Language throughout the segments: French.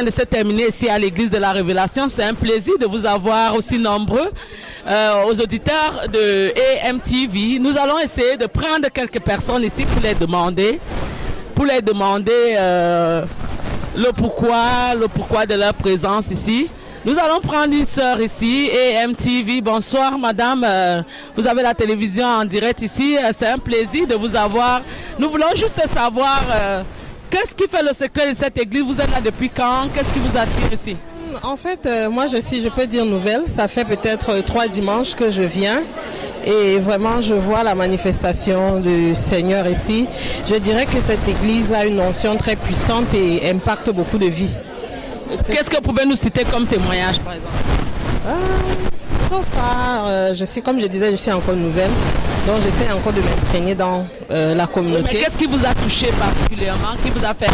de se terminer ici à l'église de la Révélation. C'est un plaisir de vous avoir aussi nombreux aux auditeurs de AMTV. Nous allons essayer de prendre quelques personnes ici pour les demander le pourquoi de leur présence ici. Nous allons prendre une sœur ici, AMTV. Bonsoir madame, vous avez la télévision en direct ici, c'est un plaisir de vous avoir. Nous voulons juste savoir qu'est-ce qui fait le secret de cette église, vous êtes là depuis quand, qu'est-ce qui vous attire ici? En fait, moi je peux dire nouvelle. Ça fait peut-être 3 dimanches que je viens. Et vraiment, je vois la manifestation du Seigneur ici. Je dirais que cette église a une onction très puissante et impacte beaucoup de vies. Qu'est-ce que vous pouvez nous citer comme témoignage, par exemple? Sauf comme je disais, je suis encore nouvelle. Donc, j'essaie encore de m'imprégner dans la communauté. Mais qu'est-ce qui vous a touché particulièrement? Qui vous a fait?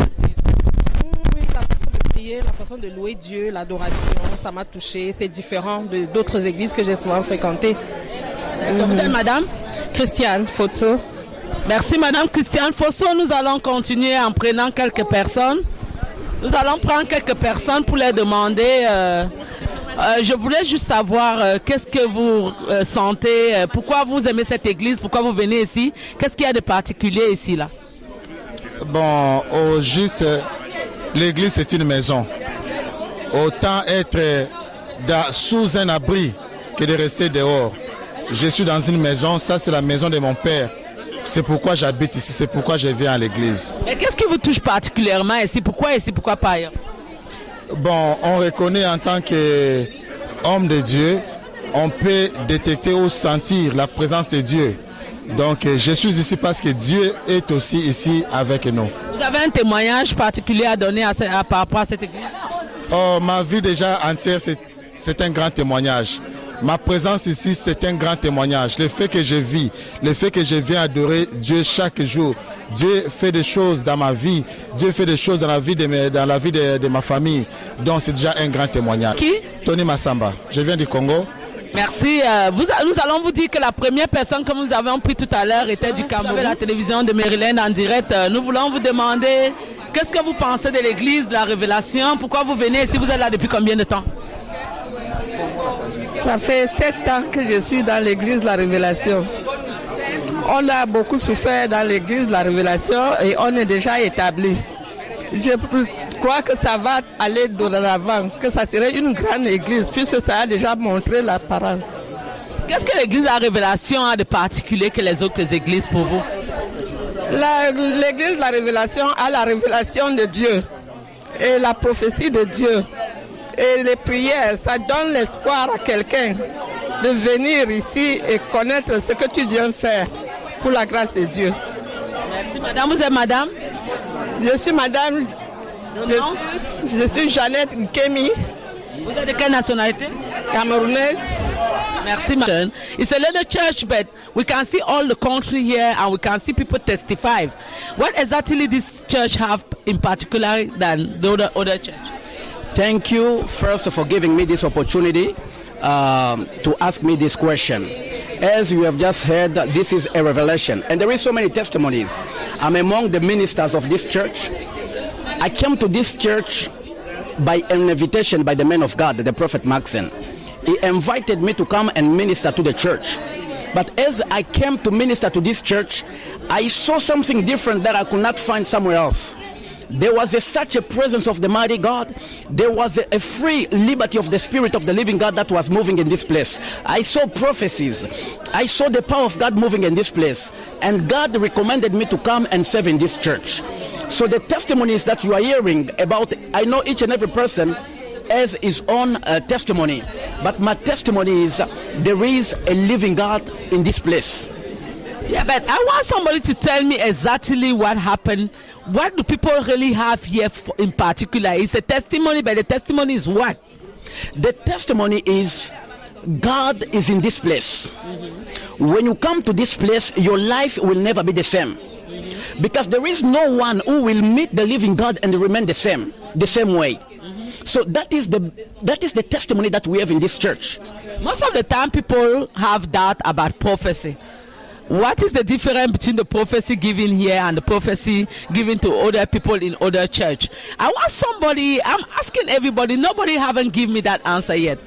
Oui, la façon de prier, la façon de louer Dieu, l'adoration, ça m'a touché. C'est différent d'autres églises que j'ai souvent fréquentées. Vous êtes madame? Christiane Fotso. Merci madame Christiane Fosso. Nous allons continuer en prenant quelques personnes. Nous allons prendre quelques personnes pour les demander. Je voulais juste savoir qu'est-ce que vous sentez, pourquoi vous aimez cette église, pourquoi vous venez ici, qu'est-ce qu'il y a de particulier ici là? Bon, au juste, l'église c'est une maison. Autant être sous un abri que de rester dehors. Je suis dans une maison, ça c'est la maison de mon père. C'est pourquoi j'habite ici, c'est pourquoi je viens à l'église. Et qu'est-ce qui vous touche particulièrement ici? Pourquoi pas ailleurs? Bon, on reconnaît en tant qu'homme de Dieu, on peut détecter ou sentir la présence de Dieu. Donc je suis ici parce que Dieu est aussi ici avec nous. Vous avez un témoignage particulier à donner par rapport à cette église? Oh, ma vie déjà entière, c'est un grand témoignage. Ma présence ici, c'est un grand témoignage. Le fait que je vis, le fait que je viens adorer Dieu chaque jour. Dieu fait des choses dans ma vie. Dieu fait des choses dans la vie de ma famille. Donc c'est déjà un grand témoignage. Qui? Tony Massamba. Je viens du Congo. Merci. Nous allons vous dire que la première personne que nous avons pris tout à l'heure était du Cameroun. La télévision de Maryland en direct. Nous voulons vous demander qu'est-ce que vous pensez de l'église, de la révélation. Pourquoi vous venez ici? Vous êtes là depuis combien de temps? Ça fait 7 ans que je suis dans l'église de la Révélation. On a beaucoup souffert dans l'église de la Révélation et on est déjà établi. Je crois que ça va aller de l'avant, que ça serait une grande église puisque ça a déjà montré l'apparence. Qu'est-ce que l'église de la Révélation a de particulier que les autres églises pour vous? L'église de la Révélation a la révélation de Dieu et la prophétie de Dieu. Et les prières, ça donne l'espoir à quelqu'un de venir ici et connaître ce que tu viens faire pour la grâce de Dieu. Merci madame. Vous êtes madame? Je suis madame. Je suis Jeannette Nkemi. Vous êtes de quelle nationalité? Camerounaise. Merci madame. It's a little church, but we can see all the country here and we can see people testify. What exactly this church have in particular than the other church? Thank you first for giving me this opportunity to ask me this question. As you have just heard, this is a revelation and there is so many testimonies. I'm among the ministers of this church. I came to this church by an invitation by the man of God, the prophet Maxen. He invited me to come and minister to the church. But as I came to minister to this church, I saw something different that I could not find somewhere else. There was such a presence of the mighty God. There was a free liberty of the Spirit of the living God that was moving in this place. I saw prophecies. I saw the power of God moving in this place. And God recommended me to come and serve in this church. So the testimonies that you are hearing about, I know each and every person has his own testimony. But my testimony is there is a living God in this place. Yeah, but I want somebody to tell me exactly what happened. What do people really have here in particular? It's a testimony, but the testimony is what? The testimony is God is in this place. Mm-hmm. When you come to this place, your life will never be the same. Mm-hmm. Because there is no one who will meet the living God and remain the same way. Mm-hmm. So that is the testimony that we have in this church. Most of the time people have doubt about prophecy. What is the difference between the prophecy given here and the prophecy given to other people in other church? I want somebody, I'm asking everybody, nobody haven't given me that answer yet.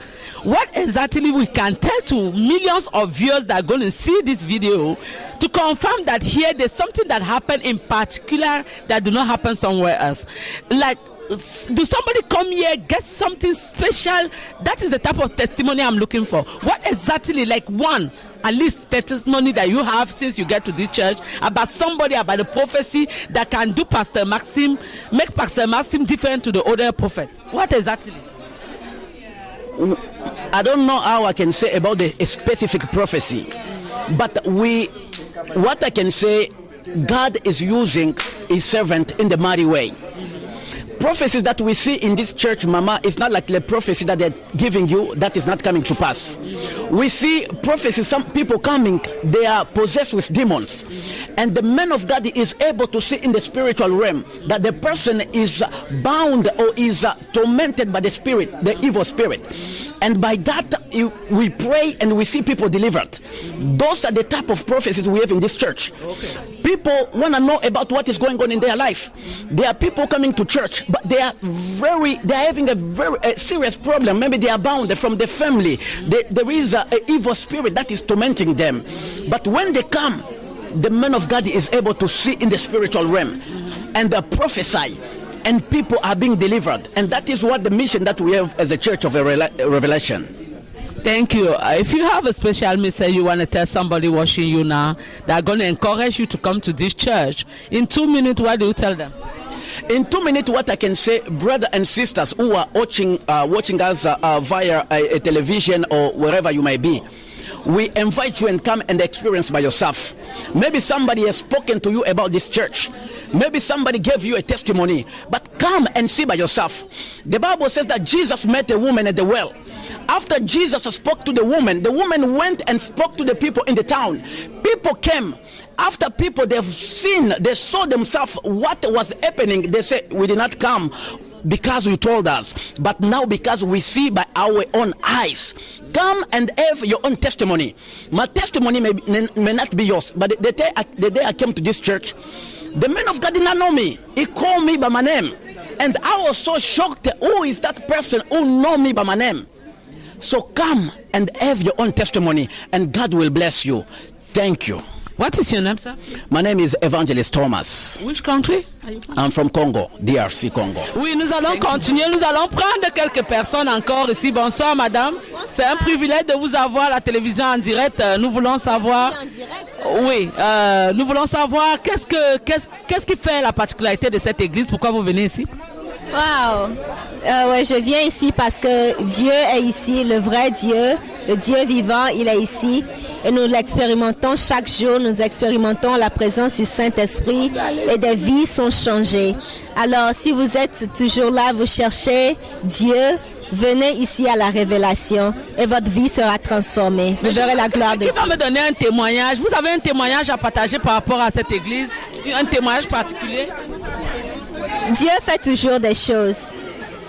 What exactly we can tell to millions of viewers that are going to see this video to confirm that here there's something that happened in particular that do not happen somewhere else? Like, do somebody come here, get something special? That is the type of testimony I'm looking for. What exactly, like one, at least testimony that you have since you get to this church about somebody, about the prophecy that can do Pastor Maxim, make Pastor Maxim different to the other prophet? What exactly? I don't know how I can say about a specific prophecy, but what I can say, God is using his servant in the mighty way. Prophecies that we see in this church, Mama, is not like the prophecy that they're giving you that is not coming to pass. We see prophecies, some people coming, they are possessed with demons. And the man of God is able to see in the spiritual realm that the person is bound or is tormented by the spirit, the evil spirit. And by that, we pray and we see people delivered. Those are the type of prophecies we have in this church. People want to know about what is going on in their life. There are people coming to church, but they are having a very serious problem. Maybe they are bound from the family. There is an evil spirit that is tormenting them. But when they come, the man of God is able to see in the spiritual realm and prophesy, and people are being delivered. And that is what the mission that we have as a church of Revelation. Thank you. If you have a special message you want to tell somebody watching you now that are going to encourage you to come to this church, in 2 minutes, what do you tell them? In 2 minutes, what I can say, brothers and sisters who are watching us via a television or wherever you may be, we invite you and come and experience by yourself. Maybe somebody has spoken to you about this church. Maybe somebody gave you a testimony, but come and see by yourself. The Bible says that Jesus met a woman at the well. After Jesus spoke to the woman went and spoke to the people in the town. People came. After people, they saw themselves what was happening. They said, we did not come because you told us, but now because we see by our own eyes. Come and have your own testimony. My testimony may not be yours, but the day I came to this church, the man of God did not know me. He called me by my name, and I was so shocked. Who is that person who know me by my name? So come and have your own testimony, and God will bless you. Thank you. What is your name, sir? My name is Evangelist Thomas. Which country? I'm from Congo, DRC Congo. Oui, nous allons continuer. Nous allons prendre quelques personnes encore ici. Bonsoir, madame. C'est un privilège de vous avoir à la télévision en direct. Nous voulons savoir... Oui, nous voulons savoir qu'est-ce qui fait la particularité de cette église. Pourquoi vous venez ici? Wow! Ouais, je viens ici parce que Dieu est ici, le vrai Dieu, le Dieu vivant, il est ici. Et nous l'expérimentons chaque jour, nous expérimentons la présence du Saint-Esprit et des vies sont changées. Alors, si vous êtes toujours là, vous cherchez Dieu, venez ici à la révélation et votre vie sera transformée. Vous verrez la gloire de Dieu. Qui va me donner un témoignage? Vous avez un témoignage à partager par rapport à cette église? Un témoignage particulier? Dieu fait toujours des choses.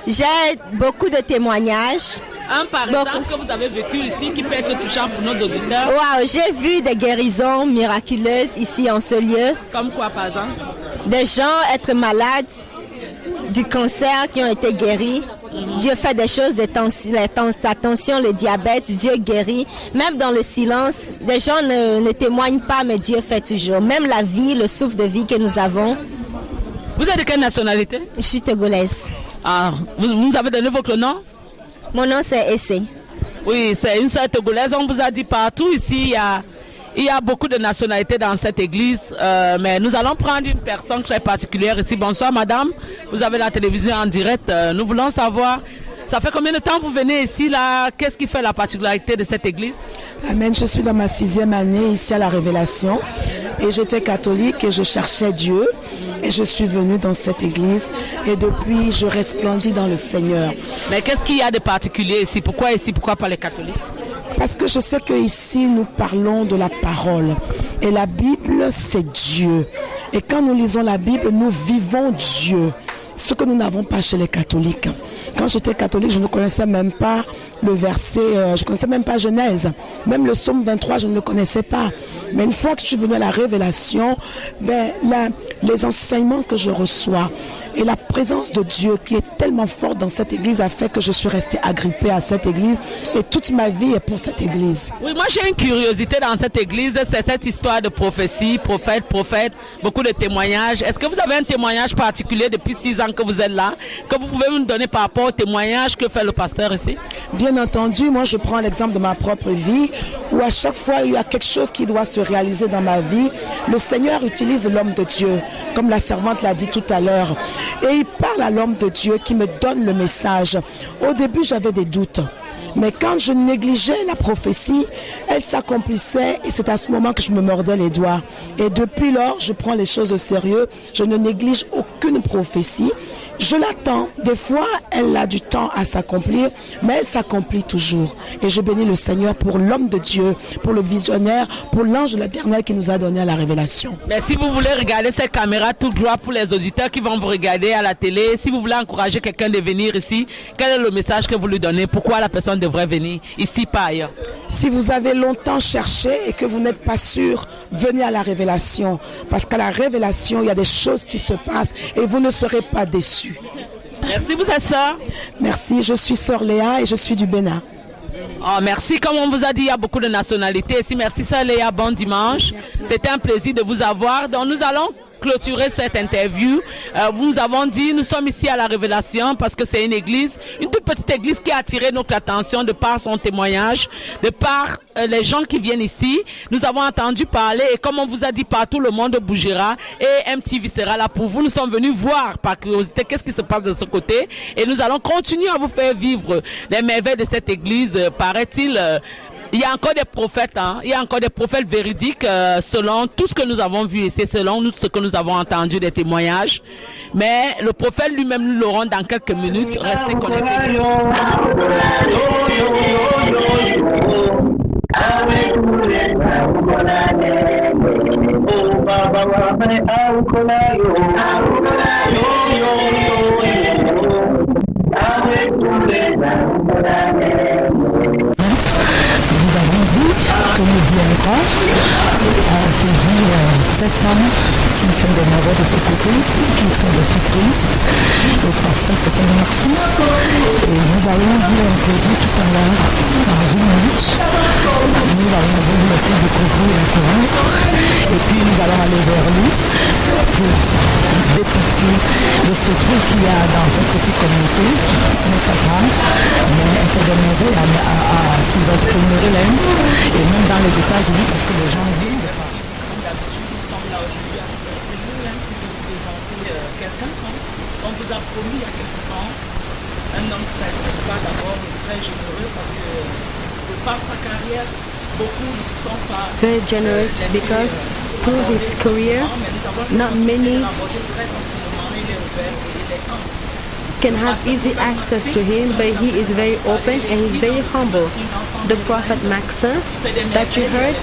J'ai beaucoup de témoignages. Un par exemple que vous avez vécu ici qui peut être touchant pour nos auditeurs. Wow, j'ai vu des guérisons miraculeuses ici en ce lieu. Comme quoi par exemple? Des gens être malades du cancer qui ont été guéris. Dieu fait des choses, la tension, le diabète, Dieu guérit. Même dans le silence, les gens ne témoignent pas, mais Dieu fait toujours. Même la vie, le souffle de vie que nous avons. Vous êtes de quelle nationalité? Je suis togolaise. Ah, vous avez donné votre nom? Mon nom c'est Essé. Oui, c'est une sœur togolaise. On vous a dit partout ici, il y a beaucoup de nationalités dans cette église. Mais nous allons prendre une personne très particulière ici. Bonsoir madame, vous avez la télévision en direct. Nous voulons savoir, ça fait combien de temps vous venez ici là? Qu'est-ce qui fait la particularité de cette église? Amen, je suis dans ma 6e année ici à la Révélation. Et j'étais catholique et je cherchais Dieu. Et je suis venue dans cette église et depuis je resplendis dans le Seigneur. Mais qu'est-ce qu'il y a de particulier ici? Pourquoi ici? Pourquoi pas les catholiques? Parce que je sais qu'ici nous parlons de la parole. Et la Bible c'est Dieu. Et quand nous lisons la Bible, nous vivons Dieu. Ce que nous n'avons pas chez les catholiques. Quand j'étais catholique, je ne connaissais même pas le verset, je ne connaissais même pas Genèse. Même le psaume 23, je ne le connaissais pas. Mais une fois que je suis venue à la révélation, les enseignements que je reçois et la présence de Dieu qui est tellement forte dans cette église a fait que je suis restée agrippée à cette église et toute ma vie est pour cette église. Oui, moi j'ai une curiosité dans cette église, c'est cette histoire de prophétie, prophète, beaucoup de témoignages. Est-ce que vous avez un témoignage particulier depuis 6 ans que vous êtes là, que vous pouvez me donner par rapport au témoignage que fait le pasteur ici? Bien entendu, moi je prends l'exemple de ma propre vie où à chaque fois il y a quelque chose qui doit se réaliser dans ma vie. Le Seigneur utilise l'homme de Dieu, comme la servante l'a dit tout à l'heure. Et il parle à l'homme de Dieu qui me donne le message. Au début, j'avais des doutes. Mais quand je négligeais la prophétie, elle s'accomplissait et c'est à ce moment que je me mordais les doigts. Et depuis lors, je prends les choses au sérieux. Je ne néglige aucune prophétie. Je l'attends. Des fois, elle a du temps à s'accomplir, mais elle s'accomplit toujours. Et je bénis le Seigneur pour l'homme de Dieu, pour le visionnaire, pour l'ange de l'Éternel qui nous a donné la révélation. Mais si vous voulez regarder cette caméra tout droit pour les auditeurs qui vont vous regarder à la télé, si vous voulez encourager quelqu'un de venir ici, quel est le message que vous lui donnez? Pourquoi la personne devrait venir ici, pas ailleurs? Si vous avez longtemps cherché et que vous n'êtes pas sûr, venez à la révélation. Parce qu'à la révélation, il y a des choses qui se passent et vous ne serez pas déçus. Merci, vous êtes sœur? Merci, je suis sœur Léa et je suis du Bénin. Oh, merci, comme on vous a dit, il y a beaucoup de nationalités ici. Merci sœur Léa, bon dimanche. C'était un plaisir de vous avoir. Donc nous allons clôturer cette interview. Vous nous avons dit, nous sommes ici à la Révélation parce que c'est une église, une toute petite église qui a attiré notre attention de par son témoignage, de par les gens qui viennent ici. Nous avons entendu parler et comme on vous a dit, partout le monde bougera et MTV sera là pour vous. Nous sommes venus voir par curiosité qu'est-ce qui se passe de ce côté et nous allons continuer à vous faire vivre les merveilles de cette église. Paraît-il, il y a encore des prophètes, il y a encore des prophètes véridiques selon tout ce que nous avons vu ici, selon ce que nous avons entendu des témoignages. Mais le prophète lui-même, nous l'aurons dans quelques minutes. Restez connectés. Nous avons dit que nous viendrons saisir cette femme qui fait des merveilles de ce côté, qui fait des surprises, le pasteur Peter Marcy. Et nous allons vous introduire tout à l'heure dans une minute. Nous allons vous laisser découvrir la Coran et puis nous allons aller vers lui pour dépister le secret qu'il y a dans cette petite communauté. Elle n'est pas grande, mais elle fait des merveilles à Sylvestre Maryland et même dans les États-Unis parce que les gens viennent de Paris. On vous a promis il y a quelque temps un homme qui n'est pas d'abord très généreux parce que de par sa carrière, beaucoup ne se sont pas very generous because through his career, not many can have easy access to him, but he is very open and he's very humble. The Prophet Maxim that you heard,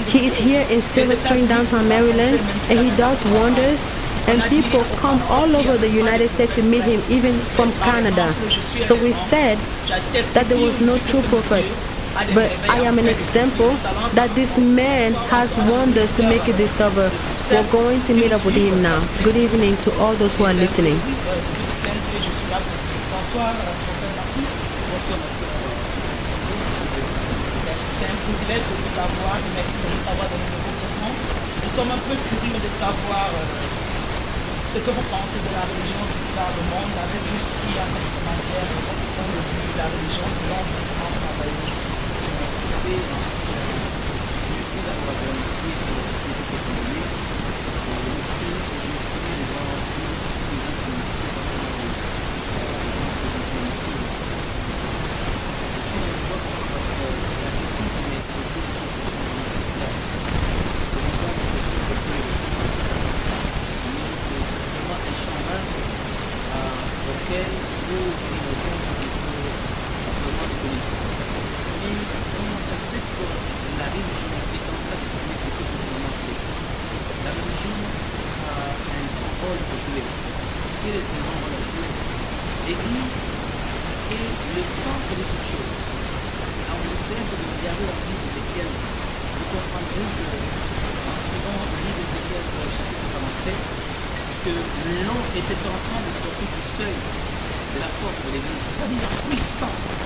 he is here in Silver Spring, downtown Maryland, and he does wonders. And people come all over the United States to meet him, even from Canada. So we said that there was no true prophet. But I am an example that this man has wonders to make it discover. We're going to meet up with him now. Good evening to all those who are listening. Nous sommes un peu curieux de savoir ce que vous pensez de la religion du monde, avec juste qui a fait commentaire de votre point de vue de la religion, selon comment vous travaillez. Merci d'avoir remercié pour cette opportunité. L'Église est le centre de toutes choses. Alors, on essaie de regarder la Bible d'Ézéchiel. Vous comprendrez que, en suivant le livre d'Ézéchiel, chapitre 47, que l'homme était en train de sortir du seuil de la porte de l'Église. C'est-à-dire la puissance,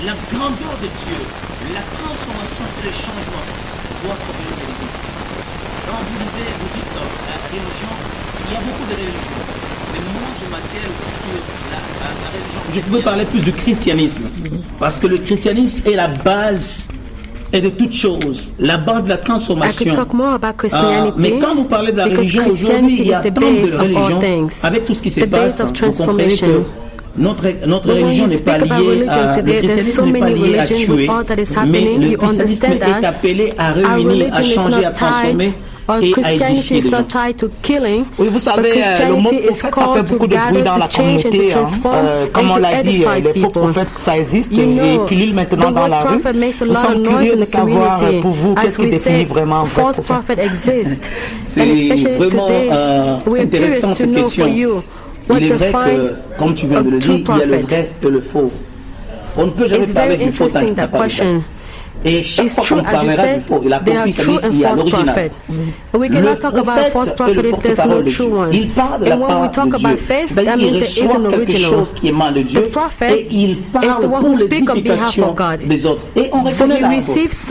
la grandeur de Dieu, la transformation et le changement doit provenir de l'Église. Quand vous lisez, vous dites la religion, il y a beaucoup de religions. Mais moi, je m'attelle sur la religion. Je veux parler plus du christianisme. Parce que le christianisme est la base de toute chose, la base de la transformation. Mais quand vous parlez de la religion aujourd'hui, il y a tant de religions. Avec tout ce qui se passe, vous comprenez que Notre religion n'est pas liée à... Le christianisme n'est pas lié à tuer, mais le christianisme est appelé à réunir, à changer, à transformer et à édifier les gens. Oui, vous savez, le mot prophète, ça fait beaucoup de bruit dans la communauté. Comme on l'a dit, les faux prophètes, ça existe et pullulent maintenant dans la rue. Nous sommes curieux de savoir pour vous, qu'est-ce qui définit vraiment un vrai prophète. C'est vraiment intéressant cette question. Il est vrai que, comme tu viens de le dire, il y a le vrai et le faux. On ne peut jamais parler du faux tant qu'il n'y a pas de vrai. Et chaque fois qu'on parlera du faux, il a compris, c'est-à-dire il y a l'original. Le prophète est le porte-parole de Dieu. Il parle de la part de Dieu. C'est-à-dire qu'il reçoit quelque chose qui émane de Dieu et il parle pour l'édification des autres. Et on reconnaît l'arbre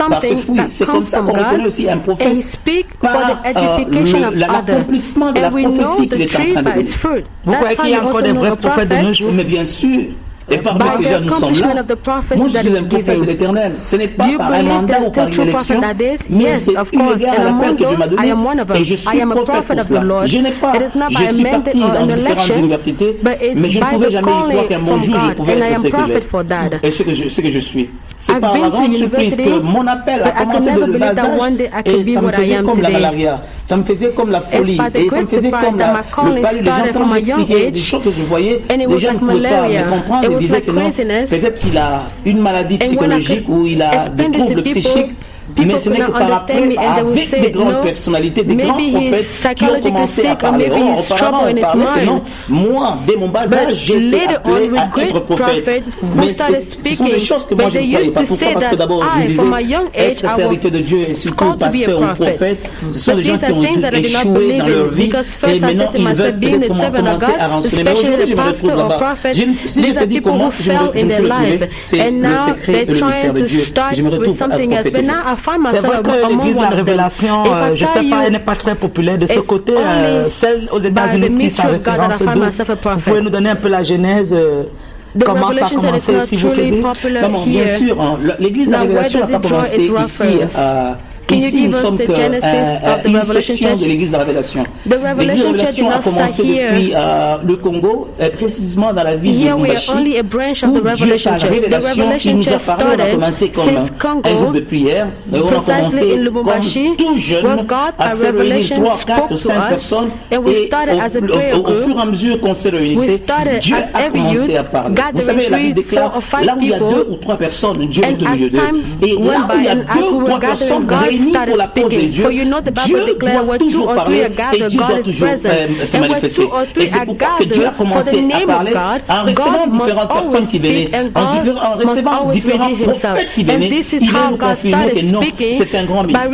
par ce fruit. C'est comme ça qu'on reconnaît aussi un prophète par l'accomplissement de la prophétie qu'il est en train de donner. Vous croyez qu'il y a encore des vrais prophètes de nos jours? Mais bien sûr. Et parmi ces gens, nous sommes là. Moi, je suis un prophète de l'Éternel. Ce n'est pas par un mandat ou par une élection, mais c'est eu égard à l'appel que Dieu m'a donné. Et je suis prophète pour cela. Je suis parti dans différentes universités, mais je ne pouvais jamais y croire qu'un bon jour, je pouvais être ce que je suis. C'est par la grande surprise que mon appel a commencé de le bas âge et ça me faisait comme la malaria, ça me faisait comme la folie et ça me faisait comme le palud. Les gens, quand j'expliquais des choses que je voyais, les gens ne pouvaient pas me comprendre. Ils disaient que non, peut-être qu'il a une maladie psychologique ou il a des troubles psychiques. Mais ce n'est que par après, avec des grandes personnalités, des grands prophètes qui ont commencé à parler. Auparavant, on parlait que non, moi, dès mon bas âge, j'ai été appelé à être prophète. Mais ce sont des choses que moi je ne croyais pas. Pourquoi? Parce que d'abord, je me disais, être serviteur de Dieu et surtout pasteur ou prophète, ce sont des gens qui ont échoué dans leur vie et maintenant ils veulent peut-être commencer à rançonner. Mais aujourd'hui, je me retrouve là-bas. Si je te dis comment je me suis retrouvé, c'est le secret et le mystère de Dieu. Je me retrouve à prophète. C'est vrai que l'église de la Révélation, je ne sais pas, elle n'est pas très populaire de ce côté. Celle aux États-Unis qui sa référence d'où. Vous pouvez nous donner un peu la genèse comment ça a commencé ici, votre église? Bien sûr, l'église de la Révélation n'a pas commencé ici. Ici, nous sommes une section de l'église de la Révélation. L'église de la Révélation a commencé depuis le Congo, précisément dans la ville de Lubumbashi, où Dieu, par révélation, il nous a parlé. On a commencé comme un groupe de prière. On a commencé comme tout jeune à se réunir 3, 4, 5 personnes. Et au fur et à mesure qu'on se réunissait, Dieu a commencé à parler. Vous savez, la Bible déclare, là où il y a 2 ou 3 personnes, Dieu est au milieu d'eux. Et là où il y a 2 ou 3 personnes réunies pour la cause de Dieu, Dieu doit toujours parler et Dieu doit toujours se manifester. Et c'est pourquoi que Dieu a commencé à parler en recevant différentes personnes qui venaient, en recevant différents prophètes qui venaient. Il va nous confirmer que non, c'est un grand ministère.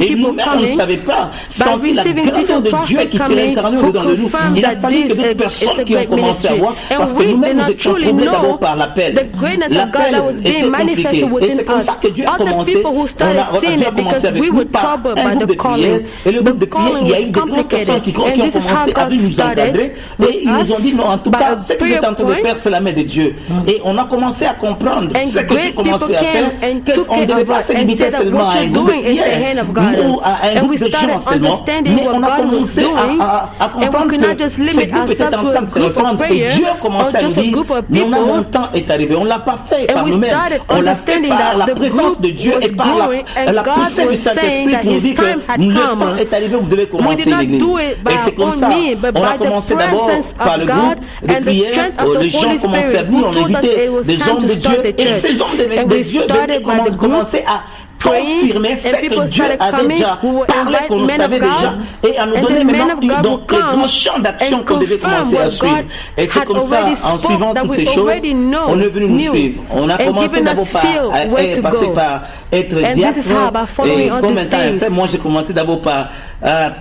Et nous-mêmes, on ne savait pas, sentir la grandeur de Dieu qui s'est incarné au-dedans de nous. Il a fallu que d'autres personnes qui ont commencé à voir, parce que nous-mêmes, nous étions troublés d'abord par l'appel. L'appel était compliqué. Et c'est comme ça que Dieu a commencé. Dieu a commencé avec nous par un groupe de prière. Et le groupe de prière, il y a eu des grandes personnes qui ont commencé à nous encadrer. Et ils nous ont dit, non, en tout cas, ce que vous êtes en train de faire, c'est la main de Dieu. Et on a commencé à comprendre ce que Dieu commençait à faire, qu'on ne devait pas se limiter seulement à un groupe de prière, ou à un groupe de gens seulement, mais on a commencé à comprendre que ce groupe était en train de se répandre. Et Dieu a commencé à nous dire, mais mon temps est arrivé. On ne l'a pas fait par nous-mêmes, on l'a fait par la présence de Dieu et par la poussée du Saint-Esprit pour nous dire que le temps est arrivé, vous devez commencer l'église. Et c'est comme ça. On a commencé d'abord par le groupe de prière. Les gens commençaient à venir, on invitait des hommes de Dieu. Et ces hommes de Dieu devaient commencer à confirmer ce que Dieu avait déjà parlé, qu'on nous savait déjà, et à nous donner maintenant donc les grands champs d'action qu'on devait commencer à suivre. Et c'est comme ça, en suivant toutes ces choses, on est venu nous suivre. On a commencé d'abord par passer par être diacre, et comme un temps est fait, moi j'ai commencé d'abord par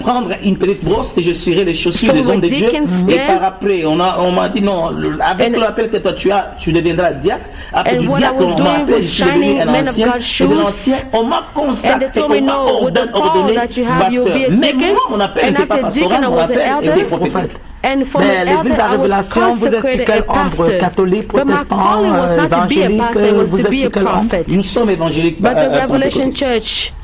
prendre une petite brosse et je cirais les chaussures des hommes de Dieu. Et par après, on m'a dit non, avec l'appel que toi tu as, tu deviendras diacre. Après du diacre, on m'a appelé, je suis devenu un ancien. Et de l'ancien, on m'a consacré, on m'a ordonné pasteur. Mais moi, mon appel n'était pas pastoral, mon appel était prophète. Mais l'église de la Révélation, vous êtes sur quel ombre? Catholique, protestant, évangélique? Vous êtes sur quel ombre? Nous sommes évangéliques.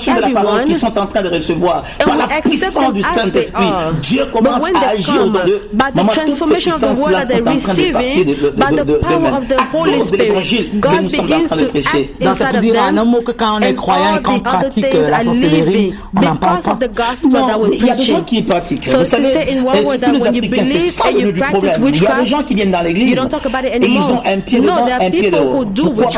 portion de la parole qu'ils sont en train de recevoir par la puissance du Saint-Esprit, Dieu commence à agir autour d'eux. Maman, toutes ces puissances-là sont en train de partir d'eux-mêmes à cause de l'évangile que nous sommes en train de prêcher. Donc c'est pour dire en un mot que quand on est croyant et qu'on pratique la sorcellerie, on n'en parle pas. Non, il y a des gens qui pratiquent. Vous savez, tous les Africains, c'est ça le du problème. Il y a des gens qui viennent dans l'église et ils ont un pied dedans, un pied dehors. Pourquoi?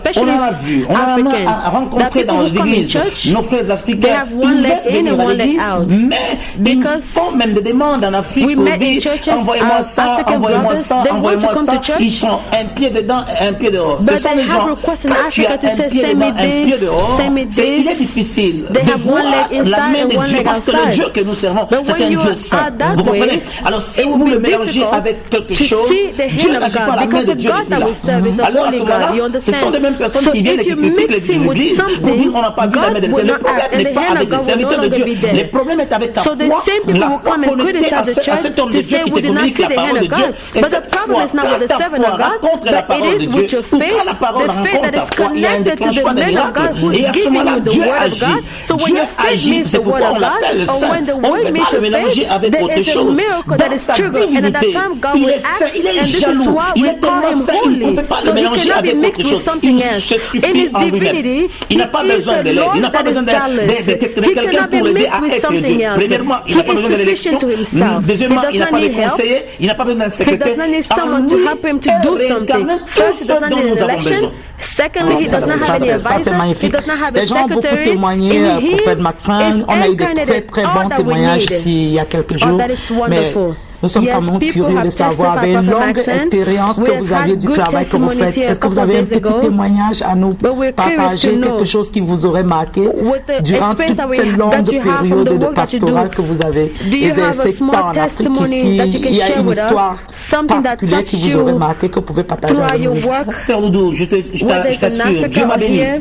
Parce qu'on en a vu, on en a rencontré dans les églises. Nos frères africains, ils veulent venir à l'église, mais ils font même des demandes en Afrique pour dire envoyez-moi ça, envoyez-moi ça, envoyez-moi ça. Ils sont un pied dedans et un pied dehors. Ce sont des gens, quand tu as un pied dedans, un pied dehors, il est difficile de voir la main de Dieu parce que le Dieu que nous servons, c'est un Dieu saint. Vous comprenez? Alors si vous le mélangez avec quelque quelque chose, see the Dieu hand of n'agit pas God, la main because de the Dieu God depuis that là. we serve is the Alors à ce Holy God. You moment-là, ce sont understand? les mêmes personnes So qui viennent et if qui you critiquent mix les him with églises pour dire something, on n'a pas vu la main de Dieu. God Le will not problème act, and n'est the pas hand avec of les God will no serviteurs de longer Dieu. be there. Le problème est avec ta So the foi, same people la will foi come and connectée criticize the à cet homme de church to Dieu say qui we te did not communique see la the hand parole de of Dieu. God. Et But the cette problem foi, is not with quand the ta servant foi of God, rencontre la but it parole de is Dieu, with your ou faith, quand la parole the faith rencontre that ta is foi, il y a un connected to the déclenchement des man of God miracles. who's Et à ce giving moment-là, you the Dieu word of agit. God. So when Dieu your faith agit. meets the C'est word pourquoi of on God, l'appelle or saint. when the On ne word peut meets pas le your mélanger faith, avec there autre is a chose. miracle that Dans is sa triggered, and at that divinité, time God il will est saint, act, il est and this is jaloux, why il we est call tellement him saint, il ne holy. peut pas le So he mélanger cannot be avec mixed autre with chose. something Il else. se In suffit his en lui-même. divinity, Il n'a pas he is besoin the de l'aide, il n'a Lord pas that is besoin de jealous. quelqu'un He pour cannot be l'aider mixed à with être something Dieu. else. Premièrement, il He n'a pas is besoin de l'élection. sufficient to himself. Deuxièmement, He il n'a does pas not de need help. conseiller, il n'a pas besoin d'un He secrétaire. does not need En someone to lui help him to est do something. réincarné First, he tout does ce not dont need an nous avons election. besoin. Secondly, he does not have any Ça, advisor. c'est He magnifique. does not have a Les gens ont beaucoup secretary. témoigné, In him prophète Maxime. is On a eu des incarnated très all bons that we témoignages need. ici il y a quelques Oh, jours. that is Mais wonderful. nous sommes Yes, quand même people curieux de have savoir, avec testified, une Prophet longue Maxim. expérience We que have vous aviez had du good travail que vous testimonies faites. here a Est-ce que vous couple avez un of days petit ago. témoignage à nous But we're curious partager, to know quelque chose qui vous aurait marqué with the durant toute experience that cette longue you have from période the de work that you do? pastoral que vous avez Do you have a exercé tant small en Afrique testimony ici? that you can Il y a share une with histoire us? Something that particulière qui touched vous aurait you marqué que vous pouvez partager throughout avec your nous. work, Frère Loudou, je whether it's in t'assure, Dieu Africa m'a or béni. here?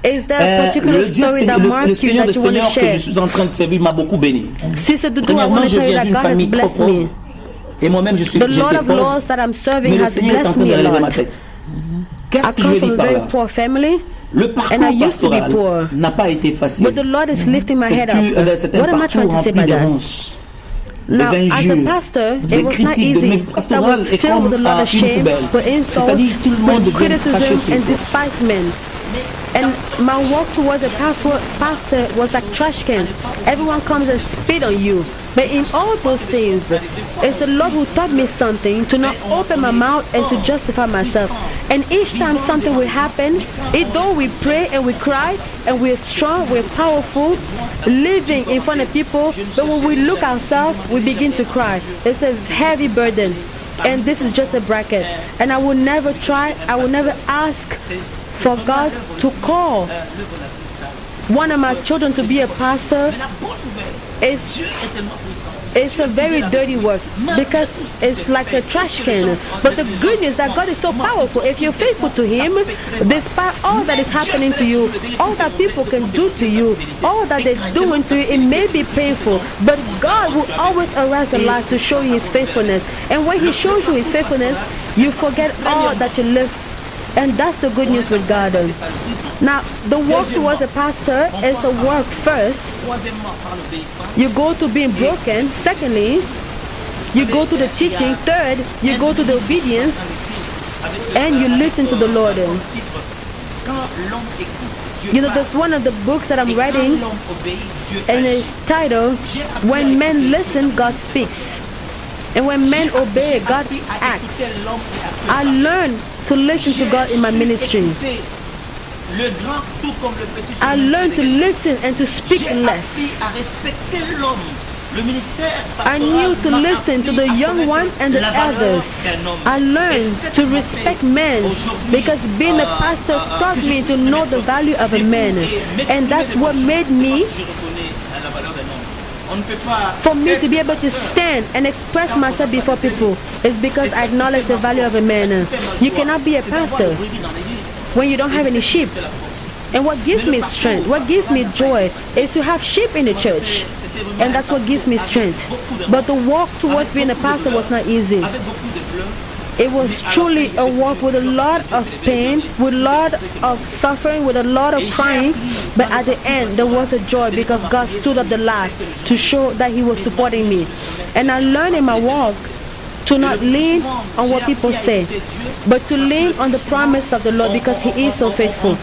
Is there a particular Le Dieu, story that le marked you Seigneur that des you want to Seigneurs que share? je suis en train de servir m'a beaucoup béni. Sister Dudu, I Premièrement, want to je tell you viens that d'une God has famille trop blessed pauvre. me. Et moi-même, The j'étais Lord of pauvre. Laws that I'm serving Mais le has Seigneur est en blessed train me de a relever lot. ma tête. Qu'est-ce I que je come veux from dire a par very là? poor family, Le and I parcours used to be pastoral poor. n'a pas été facile. But the Lord is lifting my head C'est up. un What am I trying parcours to say rempli by de that? ronces, Now, des as a injures, pastor, des it was not critiques. easy. Mais That pastoral was est filled with a comme lot of une shame, poubelle. with insults, C'est-à-dire tout le monde with devient craché criticism sur and toi. despisement. And my walk towards a pastor was like trash can. Everyone comes and spit on you. But in all those things, it's the Lord who taught me something to not open my mouth and to justify myself. And each time something will happen, though we pray and we cry and we're strong, we're powerful, living in front of people, but when we look ourselves, we begin to cry. It's a heavy burden. And this is just a bracket. And I will never try, I will never ask for God to call one of my children to be a pastor. It's a very dirty work because it's like a trash can. But the good news is that God is so powerful. If you're faithful to Him, despite all that is happening to you, all that people can do to you, all that they're doing to you, it may be painful, but God will always arise the light to show you His faithfulness. And when He shows you His faithfulness, you forget all that you lived. And that's the good news with God. Now, the walk towards a pastor is a work first. You go to being broken. Secondly, you go to the teaching. Third, you go to the obedience. And you listen to the Lord. You know, there's one of the books that I'm writing, and it's titled, When Men Listen, God Speaks. And when men obey, God acts. I learned to listen to God in my ministry. I learned to listen and to speak less. I knew to listen to the young one and the elders. I learned to respect men because being a pastor taught me to know the value of a man. And that's what made me, for me to be able to stand and express myself before people, is because I acknowledge the value of a man. You cannot be a pastor when you don't have any sheep. And what gives me strength, what gives me joy, is to have sheep in the church. And that's what gives me strength. But the walk towards being a pastor was not easy. It was truly a walk with a lot of pain, with a lot of suffering, with a lot of crying. But at the end, there was a joy because God stood up the last to show that He was supporting me. And I learned in my walk to not lean on what people say, but to lean on the promise of the Lord because He is so faithful.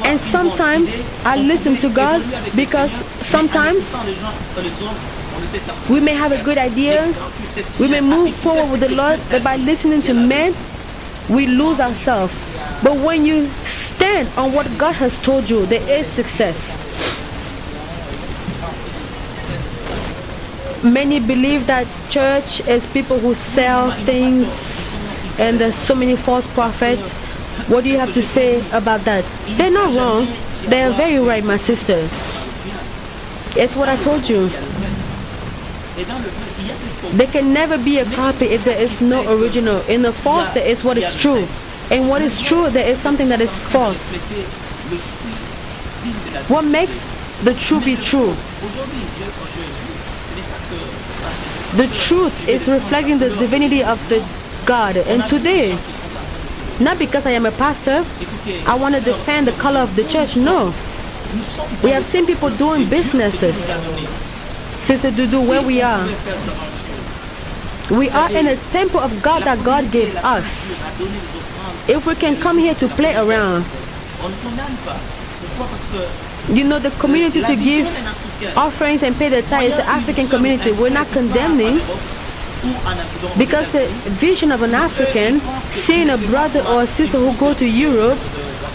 And sometimes I listen to God because sometimes we may have a good idea, we may move forward with the Lord, but by listening to men, we lose ourselves. But when you stand on what God has told you, there is success. Many believe that church is people who sell things and there's so many false prophets. What do you have to say about that? They're not wrong. They're very right, my sister. It's what I told you. There can never be a copy if there is no original. In the false, there is what is true. And what is true, there is something that is false. What makes the true be true? The truth is reflecting the divinity of the God. And today, not because I am a pastor, I want to defend the color of the church. No. We have seen people doing businesses. Sister Dudu, where we are in a temple of God that God gave us. If we can come here to play around, you know, the community to give offerings and pay the tithes, the African community, we're not condemning, because the vision of an African, seeing a brother or a sister who go to Europe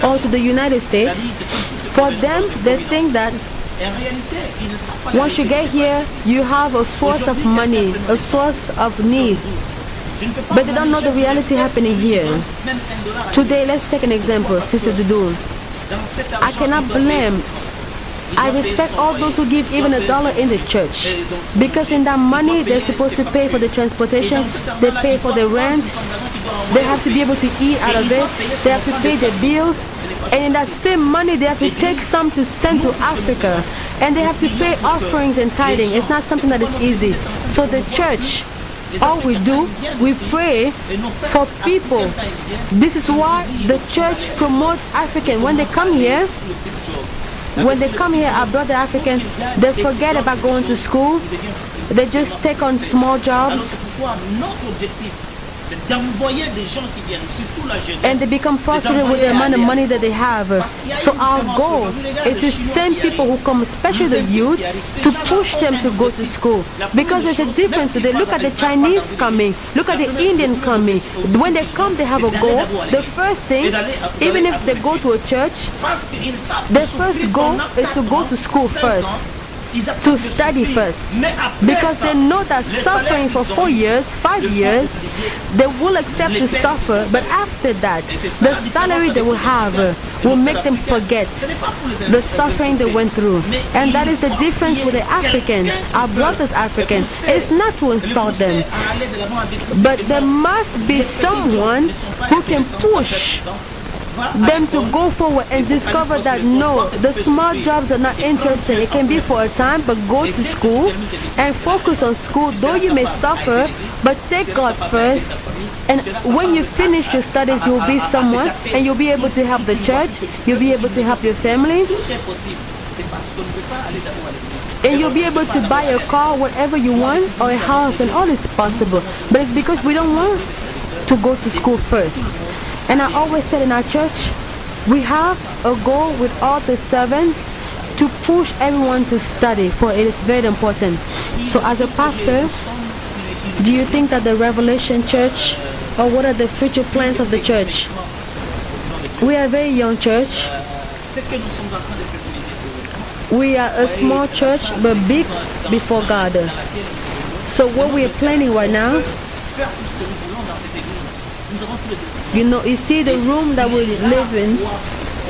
or to the United States, for them, they think that once you get here, you have a source of money, a source of need. But they don't know the reality happening here. Today, let's take an example, Sister Dudu. I cannot blame. I respect all those who give even $1 in the church, because in that money they're supposed to pay for the transportation, they pay for the rent, they have to be able to eat out of it, they have to pay their bills, and in that same money they have to take some to send to Africa, and they have to pay offerings and tithing. It's not something that is easy. So the church, all we do, we pray for people. This is why the church promotes African. When they come here, our brother African, they forget about going to school. They just take on small jobs. And they become frustrated with the amount of money that they have. So our goal is to send people who come, especially the youth, to push them to go to school. Because there's a difference. They look at the Chinese coming, look at the Indian coming. When they come, they have a goal. The first thing, even if they go to a church, their first goal is to go to school first, to study first, because they know that suffering for 4 years, 5 years, they will accept to suffer, but after that, the salary they will have will make them forget the suffering they went through. And that is the difference with the African, our brothers Africans. It's not to insult them, but there must be someone who can push them to go forward and discover that no, the small jobs are not interesting. It can be for a time, but go to school and focus on school. Though you may suffer, but take God first. And when you finish your studies, you'll be someone, and you'll be able to help the church, you'll be able to help your family, and you'll be able to buy a car, whatever you want, or a house, and all is possible. But it's because we don't want to go to school first. And I always said in our church, we have a goal with all the servants to push everyone to study, for it is very important. So as a pastor, do you think that the Revelation Church, or what are the future plans of the church? We are a very young church. We are a small church, but big before God. So what we are planning right now, you know, you see the room that we live in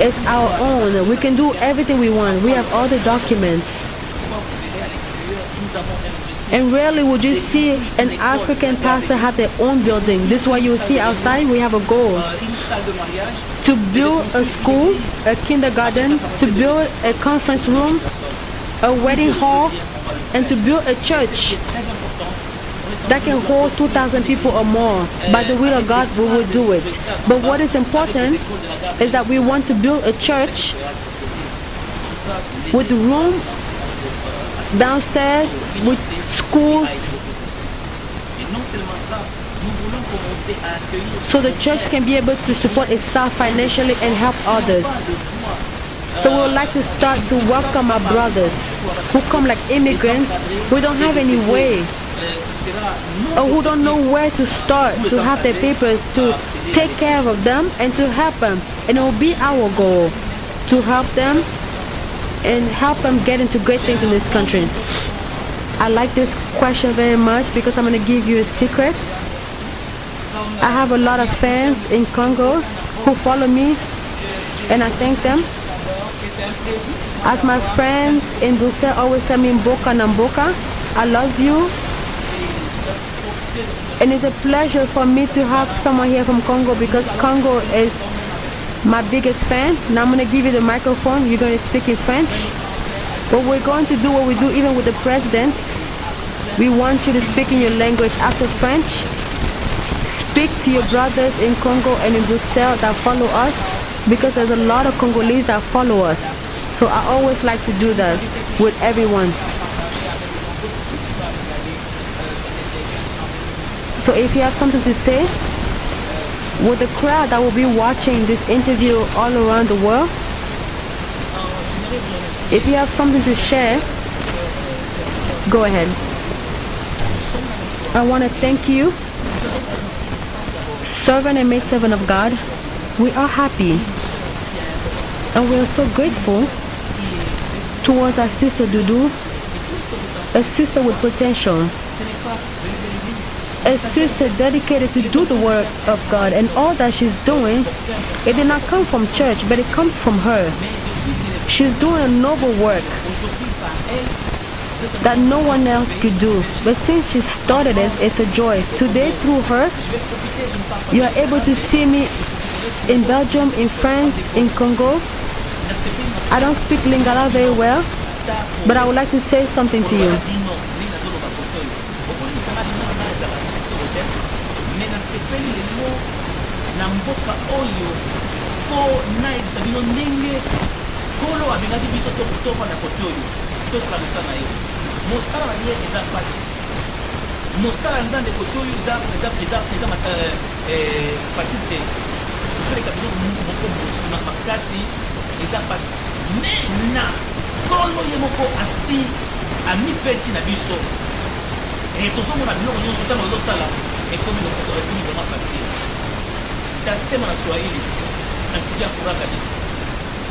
is our own. We can do everything we want. We have all the documents. And rarely would you see an African pastor have their own building. This is why you will see outside we have a goal to build a school, a kindergarten, to build a conference room, a wedding hall, and to build a church that can hold 2,000 people or more. By the will of God, we will do it. But what is important is that we want to build a church with room downstairs, with schools, so the church can be able to support itself financially and help others. So we would like to start to welcome our brothers who come like immigrants, who don't have any way, or who don't know where to start to have their papers, to take care of them and to help them. And it will be our goal to help them and help them get into great things in this country. I like this question very much because I'm going to give you a secret. I have a lot of fans in Congo who follow me, and I thank them. As my friends in Bruxelles always tell me, Mboka na Mboka, I love you. And it's a pleasure for me to have someone here from Congo because Congo is my biggest fan. Now I'm going to give you the microphone. You're going to speak in French. But we're going to do what we do even with the presidents. We want you to speak in your language after French. Speak to your brothers in Congo and in Bruxelles that follow us because there's a lot of Congolese that follow us. So I always like to do that with everyone. So if you have something to say, with the crowd that will be watching this interview all around the world, if you have something to share, go ahead. I want to thank you, servant and maidservant of God. We are happy and we are so grateful towards our sister Dudu, a sister with potential, a sister dedicated to do the work of God, and all that she's doing, it did not come from church, but it comes from her. She's doing a noble work that no one else could do, but since she started it, it's a joy. Today, through her, you are able to see me in Belgium, in France, in Congo. I don't speak Lingala very well, but I would like to say something to you.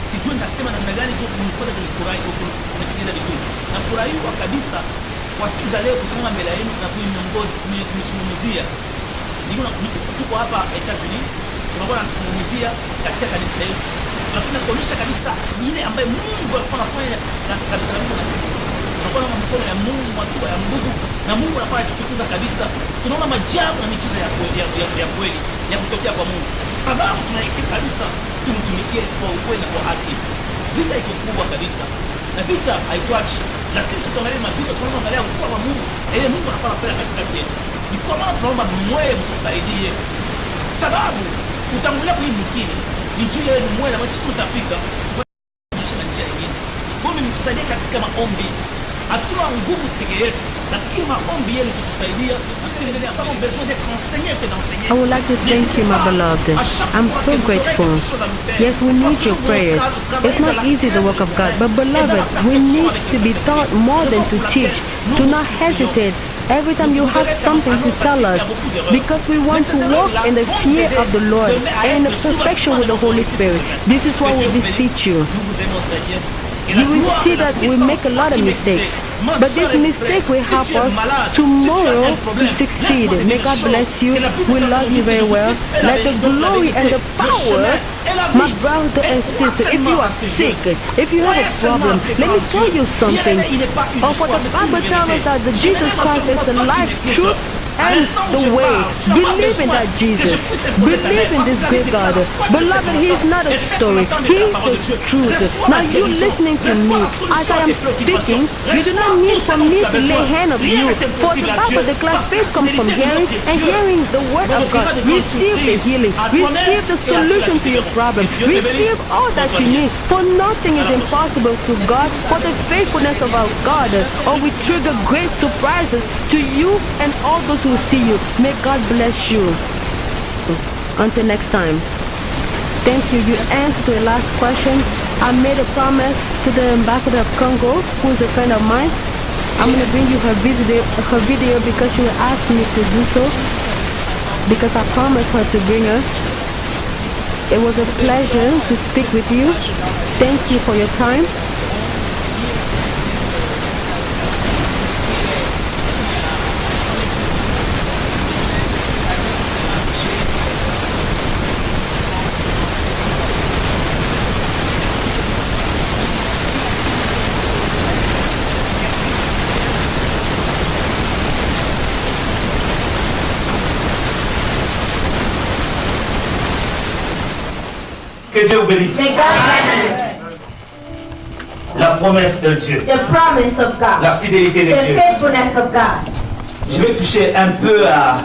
Sijui nitasema namna gani tu kunipata kunifurahi kusikiliza vizuri. Na furahiwa kabisa kwa siku za leo kusimama mbele yenu na kunizungumzia. Tuko hapa Etats-Unis, tunakuwa tunazungumzia katika kanisa letu. Tunataka kuonyesha kabisa ile ambayo Mungu alikuwa anafanya kabisa na sisi. Tunakuwa na mkono ya Mungu, hatua ya nguvu na Mungu anafanya kutukuza kabisa. Tunaona maajabu na miujiza ya kweli ya kutokea kwa Mungu. Sababu tunaitika kabisa tumtumikie kwa ukweli na kwa haki. Vita iko kubwa kabisa na vita haituachi, lakini tuangalie mavita, tunaangalia ukubwa wa Mungu ile Mungu anafanya pale katikati yetu. Ni kwa maana tunaomba mwewe mtusaidie, sababu utangulia kuimbukini ni juu yenu mwewe na siku utafika kuonyesha njia nyingine. Kwa hiyo mtusaidie katika maombi, hatuna nguvu peke yetu, lakini maombi yenu tutusaidia. I would like to thank you, my beloved. I'm so grateful. Yes, we need your prayers. It's not easy, the work of God, but beloved, we need to be taught more than to teach. Do not hesitate every time you have something to tell us, because we want to walk in the fear of the Lord and in the perfection with the Holy Spirit. This is why we beseech you. You will see that we make a lot of mistakes, but this mistake will help us tomorrow to succeed. May God bless you. We love you very well. Let the glory and the power, my brother and sister, if you are sick, if you have a problem, let me tell you something. For the Bible tells us that the Jesus Christ is the life, truth, and the way. Believe in that Jesus. Believe in this great God. Beloved, He is not a story. He is the truth. Now you listening to me. As I am speaking, you do not need for me to lay hand on you. For the Bible declares faith comes from hearing, and hearing the word of God. Receive the healing. Receive the solution to your problem. Receive all that you need. For nothing is impossible to God. For the faithfulness of our God, or we trigger great surprises to you and all those who see you. May God bless you. Until next time. Thank you. You answered the last question. I made a promise to the ambassador of Congo, who is a friend of mine. I'm going to bring you her video because she asked me to do so, because I promised her to bring her. It was a pleasure to speak with you. Thank you for your time. Que Dieu vous bénisse. May God bless you. La promesse de Dieu. The promise of God. La fidélité de The Dieu. faithfulness of God. Je vais toucher un peu à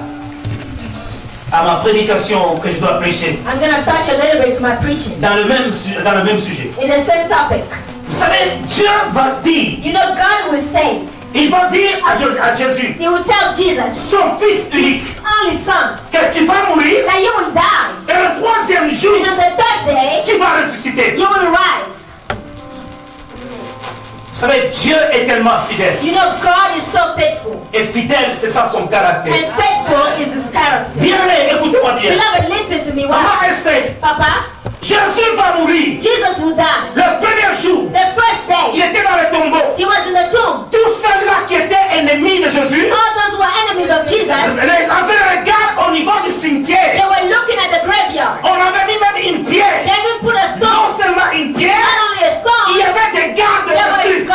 ma prédication que je dois prêcher. I'm going to touch a little bit to my preaching. Dans le même sujet. In the same topic. Vous savez, Dieu va dire. You know, God will say. Il va dire à Jésus. He will tell Jesus. Son fils unique. His only son. Que tu vas mourir. That you will die. Et le troisième jour. And on the third day. Tu vas ressusciter. You will rise. Vous savez, Dieu est tellement fidèle. You know, God is so faithful. Et fidèle, c'est ça son caractère. And faithful is his character. Bien-aimé, écoutez-moi bien. Beloved, listen to me. Maman essaie. Papa. Jésus va mourir. Jesus will die. Le premier jour. The first day. Il était dans le tombeau. He was in the tomb. Tous ceux-là qui étaient ennemis de Jésus. All those who were enemies of Jesus. Les avaient regardé au niveau du cimetière. They were looking at the graveyard. On avait mis même une pierre. They even put a stone. Non seulement une pierre. Not only a stone. Il y avait des gardes dessus.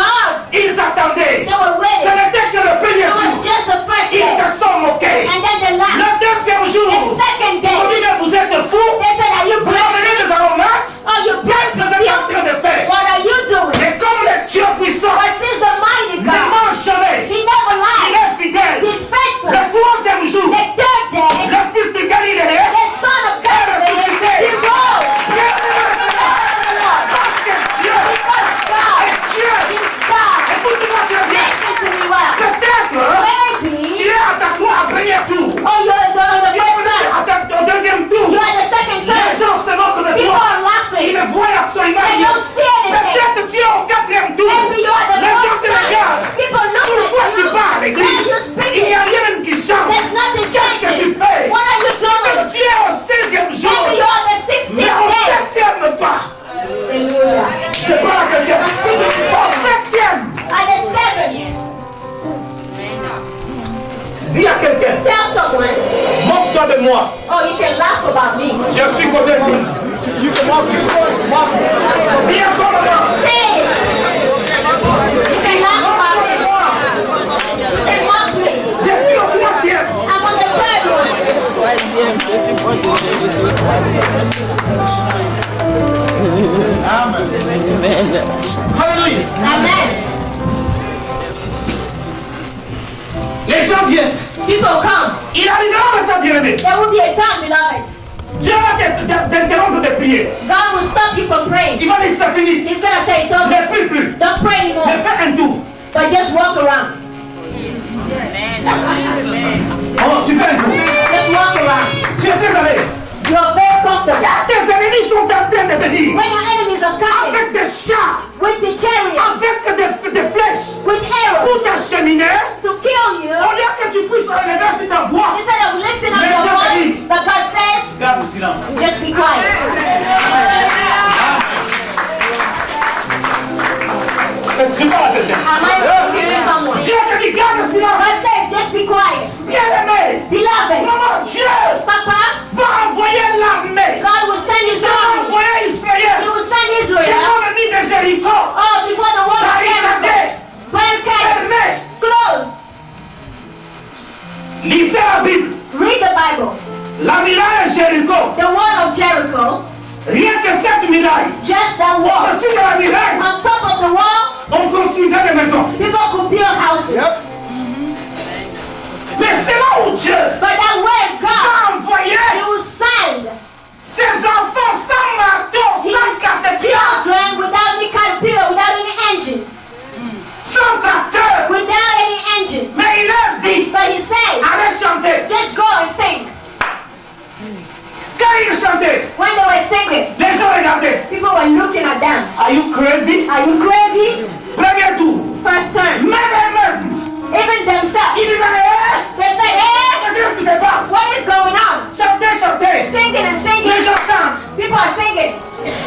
Ils attendaient. They were waiting. Ce n'était que le premier It jour. was just the first day. Ils se sont moqués. And then the last. Le deuxième jour. The second day. Ils ont dit mais vous êtes fous. They said, are you Vous avez des aromates. Oh, you Qu'est-ce que vous êtes en train de faire? What are you doing? Et comme le Dieu puissant But since the mighty ne God, mange jamais. he never lies. Il est fidèle. He's faithful. Le troisième jour. The third day. Le fils de Galilée. The son of God. Est ressuscité. He rose. Parce que Dieu est Dieu. Écoute-moi très bien. Peut-être tu es à ta foi à premier tour. Oh, you're the first time. Au deuxième tour. You're at the second Les time. gens se moquent de People toi. are laughing. Ils ne voient absolument They rien. don't see anything. Peut-être tu es au quatrième tour. Maybe you're at the Les gens te fourth time. regardent. People look Pourquoi at tu you. pars à l'église? Why are you speaking? Il n'y a rien même qui change. There's nothing Qu'est-ce que tu changing. fais? What are you doing? Tu es au 16e jour. Maybe you're on the 16th Mais au day. 7e pas. Hallelujah. Je parle à quelqu'un. Au 7e. At the 7th. Dis à quelqu'un. Tell someone. Moque-toi de moi. Oh, you can laugh about me. Je suis côté fille. Tu te moques. Dis encore moi. Say it. You can laugh about me. And mock me. Je suis au 3e. I'm on the 3rd one. Alléluia. Amen. Les gens viennent. People come. Il arrivera le temps, bien-aimé. There will be a time, beloved. Dieu va t'interrompre tes prières. God will stop you from praying. Il va dire c'est fini. He's gonna say it's over. Ne prie plus. Don't pray anymore. Mais fais un tour. But just walk around. Oh, tu fais un tour. Just walk around. Tu es très à l'aise. You're very comfortable. Tes ennemis sont en train de venir. When your enemies are coming. Avec des chars. With the chariots. Avec des flèches. With arrows. Pour t'acheminer. To kill you. Au lieu que tu puisses relever sur ta voix. Instead of lifting up Mais your Dieu te voice. dit. But God says. Garde le silence. Just be quiet. Est-ce que tu parles à quelqu'un? Am I speaking to someone? Dieu te dit garde le silence. God says just be quiet. Bien-aimé. Beloved. Maman, Dieu Papa. va envoyer l'armée. God will send his Dieu va army. envoyer Israël. He will send Israel. Devant l'ennemi de Jéricho. Oh, before the wall of Jericho. Barricade. Fermé. Closed. Lisez la Bible. Read the Bible. La muraille Jéricho. The wall of Jericho. Rien que cette muraille. Just that wall. Au-dessus de la muraille. On top of the wall. On construisait des maisons. People could build houses. Mais c'est là où Dieu But that way God va envoyer He will send ses enfants sans marteau, sans caterpillar, children without any caterpillar, without any engines, sans tracteur. without any engines. Mais il a dit, But He says, allez chanter. just go and sing. Quand il chantait, When they were singing, les gens regardaient. people were looking at them. Are you crazy? Are you crazy? Premier tour. First turn. Même. Even themselves. Ils disaient, They said, hey, mais qu'est-ce qui se passe? what is going on? Chantez. Singing and singing. Les gens chantent. People are singing.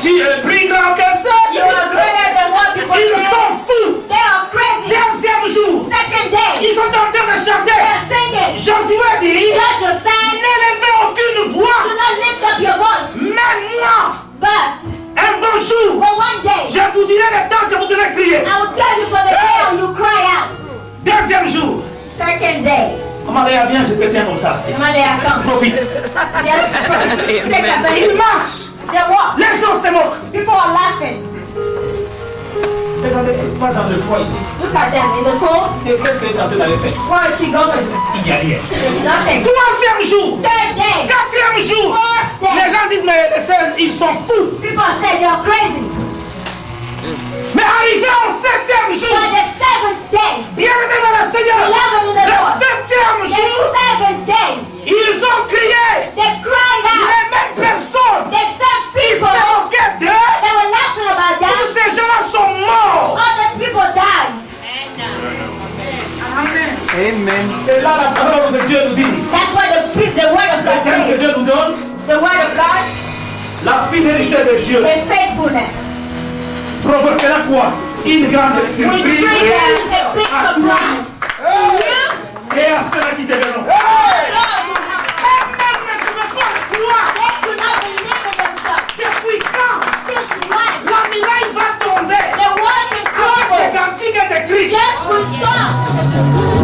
Tu es plus grand que ça. You are greater than what people Ils say. sont fous. They are crazy. Deuxième jour. Second day. Ils sont en train de chanter. They're singing. Josué dit, Joshua sang. n'élevez aucune voix. Do not lift up your voice. Même moi, But un bon jour, for one day, je vous dirai le temps que vous devez crier. I will tell you for the day when you cry out. Deuxième jour. Second day. Comment Léa vient, je te tiens comme ça. Maria, come. Profite. Yes. Take a Il break. marche. They what? Les gens se moquent. People are laughing. Regardez, pas dans le foie ici. Look at them in the cold. Et qu'est-ce qu'elle est en train d'aller faire? What is she going? Il n'y a rien. There's nothing. Troisième jour. Third day. Quatrième jour. Fourth day. Les gens disent, mais les sœurs, ils sont fous. People say they're crazy. Mais arrivé au septième jour, But the seventh day, bien aimé dans le Seigneur, 11 in the le Lord, septième the jour, seventh day, ils ont crié. they cried out. Les mêmes personnes The same qui se people, moquaient d'eux, they were laughing about tous that. ces gens-là sont morts. All those people died. Amen. C'est là la parole de Dieu nous dit. That's what the word of Le God terme que says. Dieu nous donne, The word of God la fidélité de Dieu and faithfulness. provoquera quoi? Une grande We surprise. treat them a big surprise. To you, Et à ceux-là qui te verront. Lord, they do not believe in themselves. Depuis quand Since when? la muraille va tomber? The word can Avec crumble des cantiques et des cris. just with song.